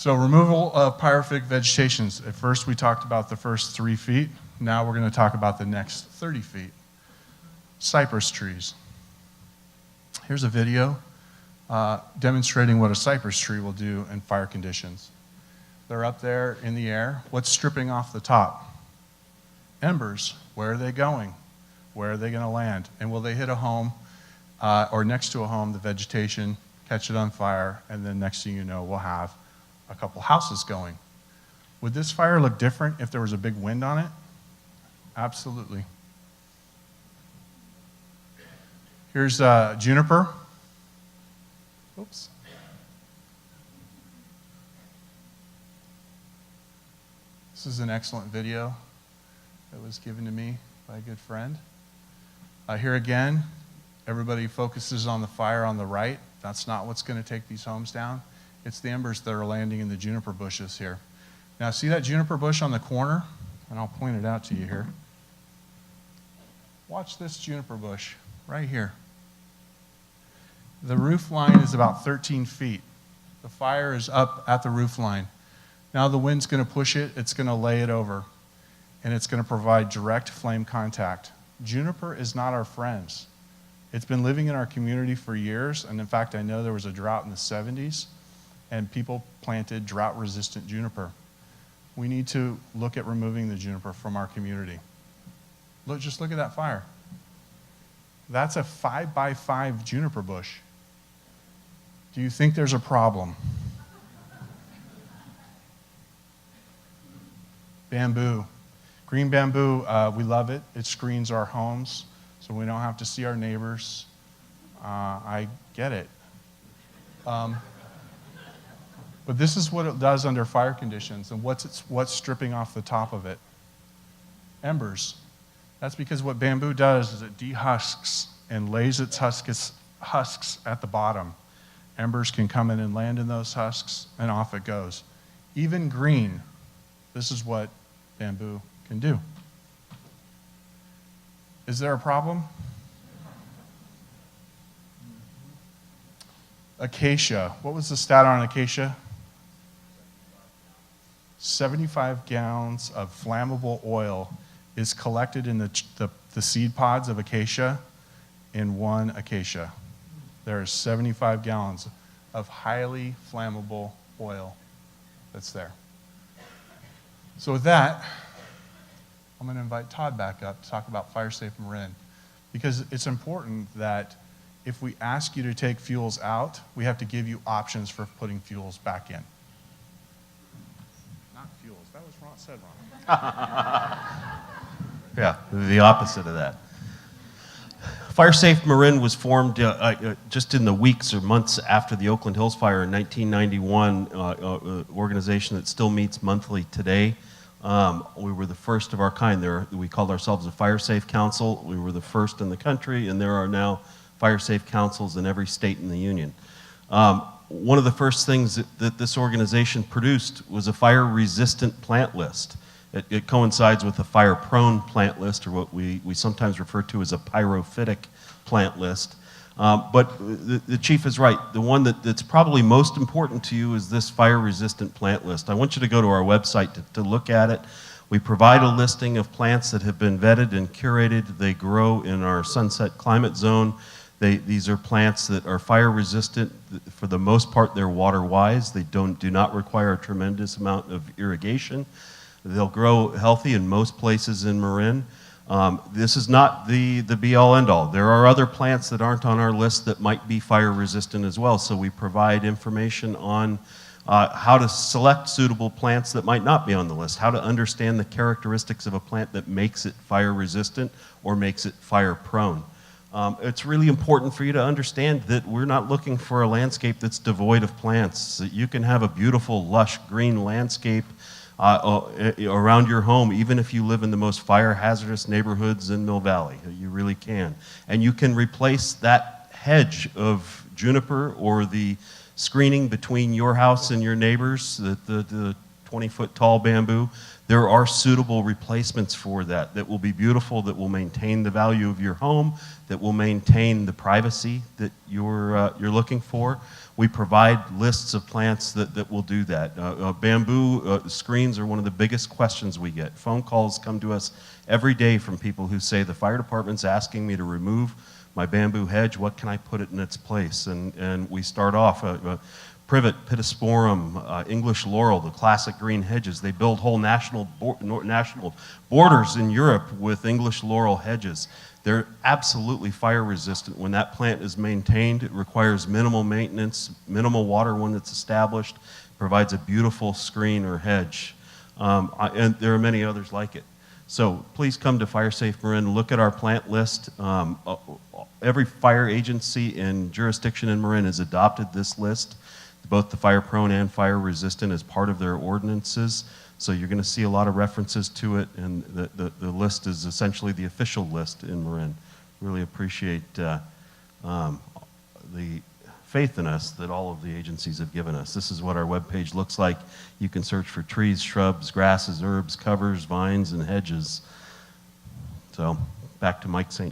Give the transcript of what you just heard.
So removal of pyrophytic vegetations. At first we talked about the first 3 feet. Now we're going to talk about the next 30 feet. Cypress trees. Here's a video demonstrating what a cypress tree will do in fire conditions. They're up there in the air. What's stripping off the top? Embers. Where are they going? Where are they going to land? And will they hit a home or next to a home, the vegetation, catch it on fire, and then next thing you know, we'll have a couple houses going. Would this fire look different if there was a big wind on it? Absolutely. Here's juniper. Oops. This is an excellent video that was given to me by a good friend. Here again, everybody focuses on the fire on the right. That's not what's going to take these homes down. It's the embers that are landing in the juniper bushes here. Now see that juniper bush on the corner? And I'll point it out to you here. Watch this juniper bush right here. The roof line is about 13 feet. The fire is up at the roof line. Now the wind's going to push it, it's going to lay it over, and it's going to provide direct flame contact. Juniper is not our friends. It's been living in our community for years, and in fact, I know there was a drought in the 70s, and people planted drought-resistant juniper. We need to look at removing the juniper from our community. Just look at that fire. That's a 5x5 juniper bush. Do you think there's a problem? Bamboo. Green bamboo, we love it. It screens our homes, so we don't have to see our neighbors. I get it. But this is what it does under fire conditions, and what's stripping off the top of it? Embers. That's because what bamboo does is it dehusks and lays its husks at the bottom. Embers can come in and land in those husks, and off it goes. Even green, this is what bamboo can do. Is there a problem? Acacia. What was the stat on acacia? 75 gallons of flammable oil is collected in the seed pods of acacia in one acacia. There is 75 gallons of highly flammable oil that's there. So with that, I'm going to invite Todd back up to talk about Fire Safe Marin, because it's important that if we ask you to take fuels out, we have to give you options for putting fuels back in. Not fuels. That was wrong, said wrong. Yeah, the opposite of that. Fire Safe Marin was formed just in the weeks or months after the Oakland Hills fire in 1991, an organization that still meets monthly today. We were the first of our kind. We called ourselves a Fire Safe Council. We were the first in the country, and there are now Fire Safe Councils in every state in the union. One of the first things that this organization produced was a fire-resistant plant list. It coincides with a fire-prone plant list, or what we sometimes refer to as a pyrophytic plant list. But the chief is right. The one that's probably most important to you is this fire-resistant plant list. I want you to go to our website to look at it. We provide a listing of plants that have been vetted and curated. They grow in our Sunset Climate Zone. These are plants that are fire-resistant. For the most part, they're water-wise. They do not require a tremendous amount of irrigation. They'll grow healthy in most places in Marin. This is not the be-all, end-all. There are other plants that aren't on our list that might be fire-resistant as well, so we provide information on how to select suitable plants that might not be on the list, how to understand the characteristics of a plant that makes it fire-resistant or makes it fire-prone. It's really important for you to understand that we're not looking for a landscape that's devoid of plants. You can have a beautiful, lush, green landscape around your home, even if you live in the most fire hazardous neighborhoods in Mill Valley. You really can. And you can replace that hedge of juniper or the screening between your house and your neighbors, the 20-foot tall bamboo. There are suitable replacements for that that will be beautiful, that will maintain the value of your home, that will maintain the privacy that you're looking for. We provide lists of plants that will do that. Bamboo screens are one of the biggest questions we get. Phone calls come to us every day from people who say, the fire department's asking me to remove my bamboo hedge, what can I put it in its place? And we start off, privet, pittosporum, English laurel, the classic green hedges. They build whole national borders in Europe with English laurel hedges. They're absolutely fire resistant. When that plant is maintained, it requires minimal maintenance, minimal water when it's established, provides a beautiful screen or hedge. And there are many others like it. So please come to Fire Safe Marin, look at our plant list. Every fire agency and jurisdiction in Marin has adopted this list, both the fire prone and fire resistant, as part of their ordinances. So you're going to see a lot of references to it, and the list is essentially the official list in Marin. Really appreciate the faith in us that all of the agencies have given us. This is what our webpage looks like. You can search for trees, shrubs, grasses, herbs, covers, vines, and hedges. So back to Mike St.